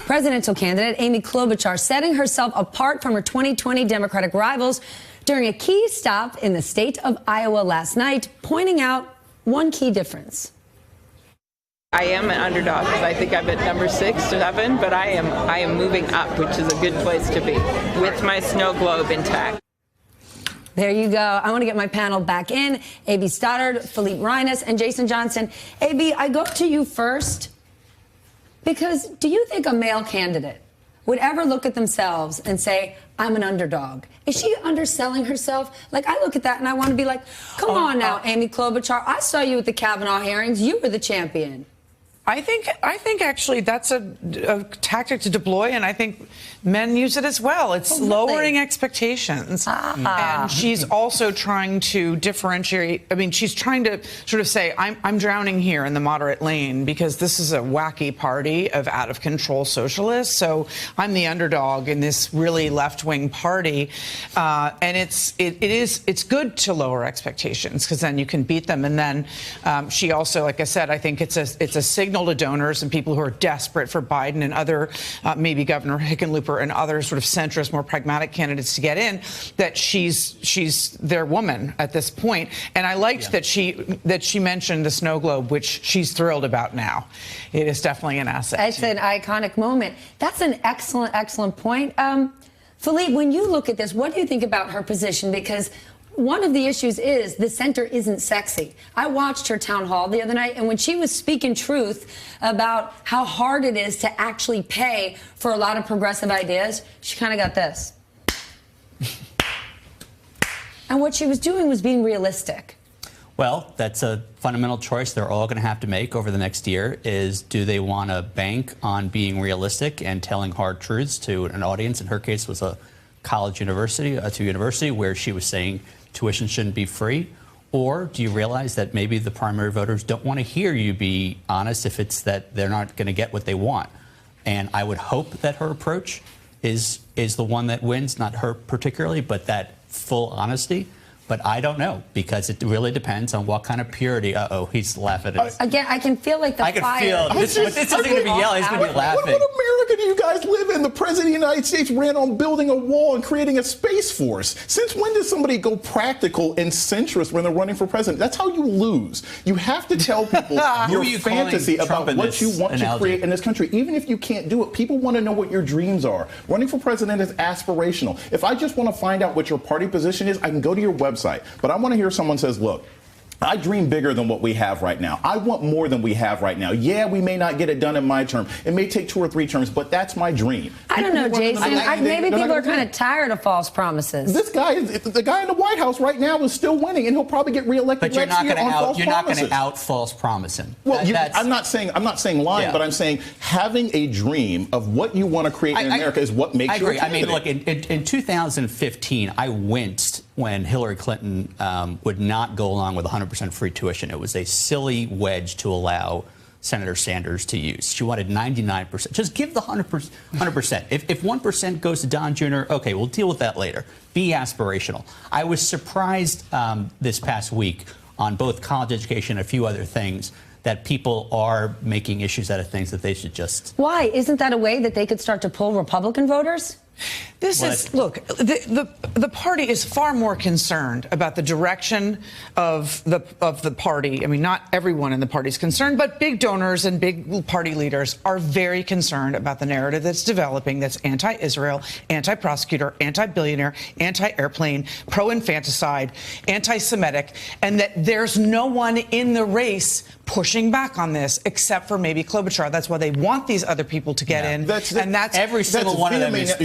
Presidential candidate Amy Klobuchar setting herself apart from her 2020 Democratic rivals during a key stop in the state of Iowa last night, pointing out one key difference. I am an underdog because I think I'm at number 6 or 7, but I am moving up, which is a good place to be, with my snow globe intact. There you go. I want to get my panel back in. A.B. Stoddard, Philippe Reines, and Jason Johnson. A.B., I go to you first because do you think a male candidate would ever look at themselves and say, I'm an underdog? Is she underselling herself? Like, I look at that and I want to be like, come on now, Amy Klobuchar. I saw you at the Kavanaugh hearings. You were the champion. I think actually that's a tactic to deploy, and I think men use it as well. It's lowering expectations. And she's also trying to differentiate. I mean, she's trying to sort of say, I'm drowning here in the moderate lane because this is a wacky party of out-of-control socialists. So I'm the underdog in this really left-wing party. And it's good to lower expectations because then you can beat them. And then she also, like I said, I think it's a signal to donors and people who are desperate for Biden and other, maybe Governor Hickenlooper and other sort of centrist, more pragmatic candidates to get in, that she's their woman at this point. And I liked that she mentioned the snow globe, which she's thrilled about now. It is definitely an asset. It's an iconic moment. That's an excellent point. Philippe, when you look at this, what do you think about her position? Because one of the issues is the center isn't sexy. I watched her town hall the other night, and when she was speaking truth about how hard it is to actually pay for a lot of progressive ideas, she kind of got this. And what she was doing was being realistic. Well, that's a fundamental choice they're all going to have to make over the next year is, do they want to bank on being realistic and telling hard truths to an audience? In her case, was a college university, where she was saying tuition shouldn't be free? Or do you realize that maybe the primary voters don't want to hear you be honest if it's that they're not going to get what they want? And I would hope that her approach is the one that wins, not her particularly, but that full honesty. But I don't know, because it really depends on what kind of purity. Uh-oh, he's laughing at us. Again, I can feel like the fire. I can feel this isn't going to be yelling, he's going to be laughing. What America do you guys live in? The president of the United States ran on building a wall and creating a space force. Since when does somebody go practical and centrist when they're running for president? That's how you lose. You have to tell people your fantasy about what you want to create in this country. Even if you can't do it, people want to know what your dreams are. Running for president is aspirational. If I just want to find out what your party position is, I can go to your website. But I want to hear someone says, look, I dream bigger than what we have right now. I want more than we have right now. Yeah, we may not get it done in my term. It may take 2 or 3 terms, but that's my dream. I don't know, Jason. Maybe people are kind of tired of false promises. This guy, the guy in the White House right now is still winning, and he'll probably get reelected next year on false promises. You're not going to out false promise him. Well, I'm not saying lying, but I'm saying having a dream of what you want to create in America is what makes you a candidate. I mean, look, in 2015, I winced when Hillary Clinton would not go along with 100% free tuition. It was a silly wedge to allow Senator Sanders to use. She wanted 99%. Just give the 100%. If 1% goes to Don Jr., okay, we'll deal with that later. Be aspirational. I was surprised this past week on both college education and a few other things that people are making issues out of things that they should just... Why? Isn't that a way that they could start to pull Republican voters? Look, the party is far more concerned about the direction of the party. I mean, not everyone in the party is concerned, but big donors and big party leaders are very concerned about the narrative that's developing that's anti-Israel, anti-prosecutor, anti-billionaire, anti-airplane, pro-infanticide, anti-Semitic, and that there's no one in the race pushing back on this except for maybe Klobuchar. That's why they want these other people to get in. That's every single one of them is...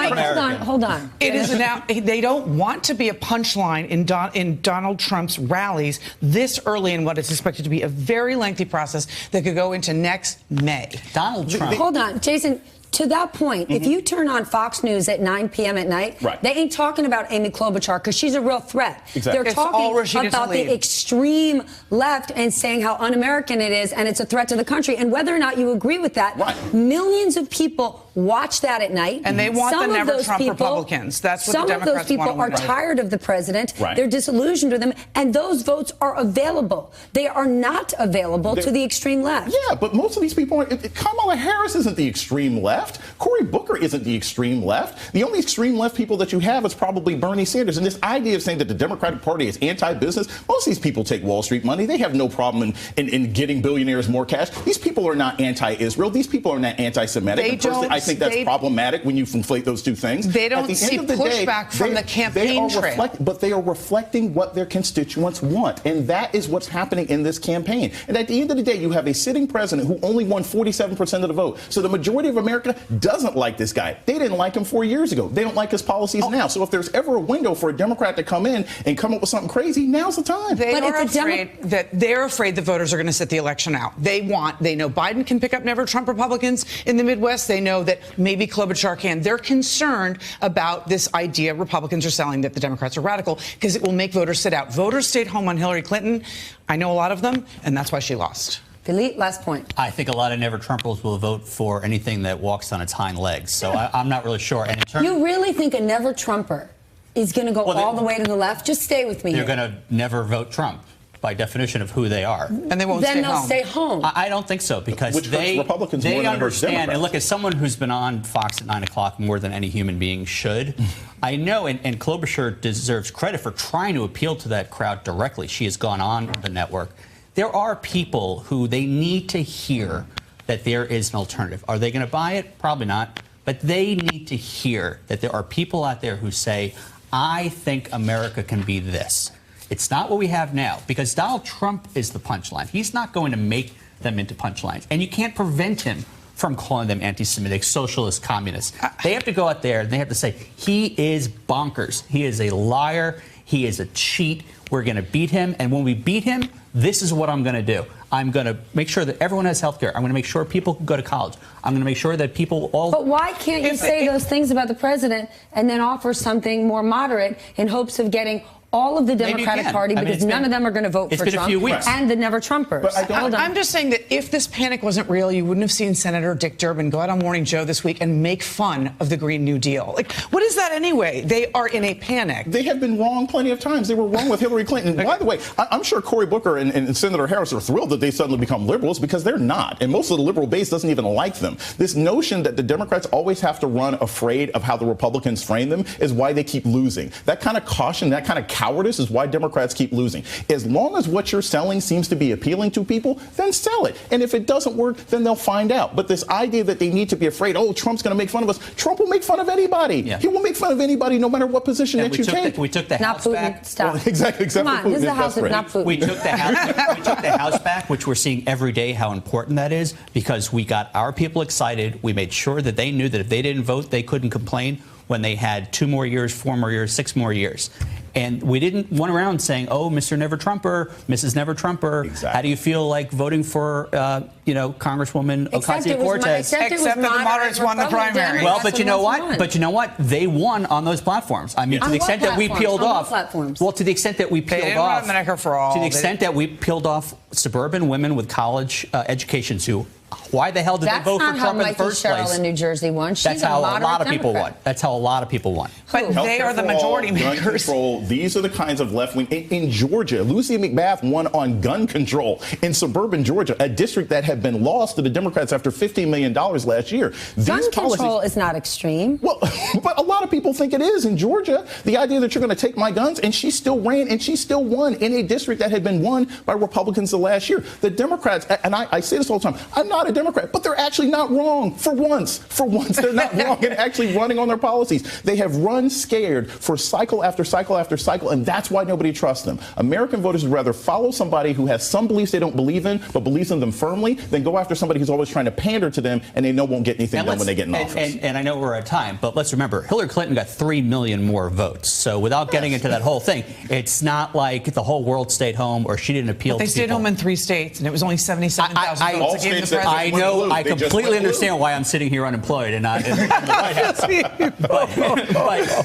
Hold on. It is now. They don't want to be a punchline in Donald Trump's rallies this early in what is expected to be a very lengthy process that could go into next May. Donald Trump. Hold on, Jason. To that point, if you turn on Fox News at 9 p.m. at night, they ain't talking about Amy Klobuchar because she's a real threat. Exactly. They're talking about the extreme left and saying how un-American it is and it's a threat to the country. And whether or not you agree with that, millions of people watch that at night. And they want Some the of never those Trump people- Republicans. That's what some the of those Democrats people want to are win. tired of the president. Right. They're disillusioned with him, and those votes are available. They are not available to the extreme left. Yeah, but most of these people are. Kamala Harris isn't the extreme left. Cory Booker isn't the extreme left. The only extreme left people that you have is probably Bernie Sanders. And this idea of saying that the Democratic Party is anti-business, most of these people take Wall Street money. They have no problem in getting billionaires more cash. These people are not anti-Israel. These people are not anti-Semitic. They And personally, don't- I think that's they- problematic when you conflate those two things. They don't At the see end of the day, pushback from the campaign they are trail. but they are reflecting what their constituents want. And that is what's happening in this campaign. And at the end of the day, you have a sitting president who only won 47% of the vote. So the majority of America doesn't like this guy. They didn't like him 4 years ago. They don't like his policies now. So if there's ever a window for a Democrat to come in and come up with something crazy, now's the time. They But are if the they're afraid the voters are going to sit the election out. They know Biden can pick up never Trump Republicans in the Midwest. They know that maybe Klobuchar can. They're concerned about this idea Republicans are selling that the Democrats are radical because it will make voters sit out. Voters stayed home on Hillary Clinton. I know a lot of them, and that's why she lost. Philippe, last point. I think a lot of never Trumpers will vote for anything that walks on its hind legs. So I'm not really sure. And in terms, You really think a never Trumper is going to go Well, all the way to the left? Just stay with me they're here. going to never vote Trump by definition of who they are. And they won't Then stay they'll home. stay home. I don't think so because Which hurts Republicans more they than it hurts understand. And Democrats. look, as someone who's been on Fox at 9 o'clock more than any human being should, I know, and Klobuchar deserves credit for trying to appeal to that crowd directly. She has gone on the network. There are people who they need to hear that there is an alternative. Are they going to buy it? Probably not. But they need to hear that there are people out there who say, I think America can be this. It's not what we have now, because Donald Trump is the punchline. He's not going to make them into punchlines. And you can't prevent him from calling them anti-Semitic, socialist, communists. They have to go out there and they have to say, he is bonkers. He is a liar. He is a cheat. We're going to beat him. And when we beat him, this is what I'm going to do. I'm going to make sure that everyone has health care. I'm going to make sure people can go to college. I'm going to make sure that people all... But why can't you say those things about the president and then offer something more moderate in hopes of getting all of the Maybe you Democratic can. Party, I mean, because it's none been- of them are going to vote it's for been a Trump few weeks. and the never Trumpers. But I don't- Hold on. I'm just saying that if this panic wasn't real, you wouldn't have seen Senator Dick Durbin go out on Morning Joe this week and make fun of the Green New Deal. Like, what is that anyway? They are in a panic. They have been wrong plenty of times. They were wrong with Hillary Clinton. By the way, I'm sure Cory Booker and Senator Harris are thrilled that they suddenly become liberals because they're not. And most of the liberal base doesn't even like them. This notion that the Democrats always have to run afraid of how the Republicans frame them is why they keep losing. That kind of caution, that kind of cowardice is why Democrats keep losing. As long as what you're selling seems to be appealing to people, then sell it. And if it doesn't work, then they'll find out. But this idea that they need to be afraid, oh, Trump's going to make fun of us. Trump will make fun of anybody. Yeah. He will make fun of anybody no matter what position And that you take. we took the Not House Putin. back. Stop. Well, exactly, except Come for on, this is Putin, the his House, best friend. not Putin. We took the House back, which we're seeing every day how important that is, because we got our people excited. We made sure that they knew that if they didn't vote, they couldn't complain when they had 2 more years, 4 more years, 6 more years. And we didn't run around saying, oh, Mr. Never Trumper, Mrs. Never Trumper, Exactly. how do you feel like voting for, Congresswoman Except it was Ocasio-Cortez? Except that the moderates won the Republican, primary. and Well, that's but you know who what? won. But you know what? They won on those platforms. I mean, to On the what extent that we platforms? peeled On what off. platforms? Well, to the extent that we peeled didn't off. run Medicare for all. To the They extent that we peeled off suburban women with college educations who, why the hell did That's they vote for not how Trump in the Mikey first Sherrill place? in New Jersey won. She's That's how a moderate lot of people Democrat. won. That's how a lot of people won. But they Healthcare are the for all, majority gun makers. control. These are the kinds of left wing. In Georgia, Lucy McBath won on gun control in suburban Georgia, a district that had been lost to the Democrats after $15 million last year. These Gun policies, control is not extreme. well, but a lot of people think it is in Georgia. The idea that you're going to take my guns, and she still ran and she still won in a district that had been won by Republicans the last year. The Democrats, and I say this all the time, I'm not a Democrat, but they're actually not wrong for once. For once, they're not wrong in actually running on their policies. They have run scared for cycle after cycle after cycle, and that's why nobody trusts them. American voters would rather follow somebody who has some beliefs they don't believe in, but believes in them firmly, than go after somebody who's always trying to pander to them and they know won't get anything done when they get in office. And I know we're at time, but let's remember, Hillary Clinton got 3 million more votes. So without getting into that whole thing, it's not like the whole world stayed home or she didn't appeal They to stayed people. home in 3 states, and it was only 77,000 I- votes. All that gave states the that I win or know. lose. I They just completely win or lose. understand why I'm sitting here unemployed and not in the White House.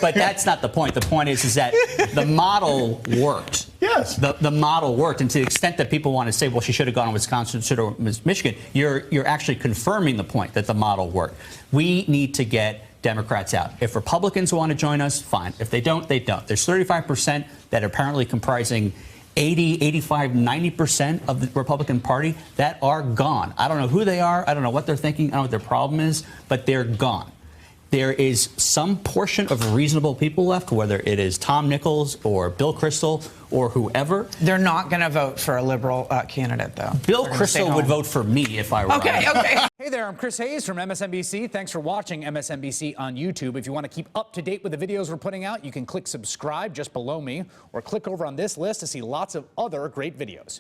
But that's not the point. The point is that the model worked. Yes. The model worked, and to the extent that people want to say, well, she should have gone to Wisconsin instead of Michigan, you're actually confirming the point that the model worked. We need to get Democrats out. If Republicans want to join us, fine. If they don't, they don't. There's 35% that are apparently comprising 80, 85, 90% of the Republican Party that are gone. I don't know who they are. I don't know what they're thinking. I don't know what their problem is, but they're gone. There is some portion of reasonable people left, whether it is Tom Nichols or Bill Kristol or whoever. They're not going to vote for a liberal candidate, though. Bill They're gonna stay Kristol would home. vote for me if I were Okay, running. okay. Hey there, I'm Chris Hayes from MSNBC. Thanks for watching MSNBC on YouTube. If you want to keep up to date with the videos we're putting out, you can click subscribe just below me or click over on this list to see lots of other great videos.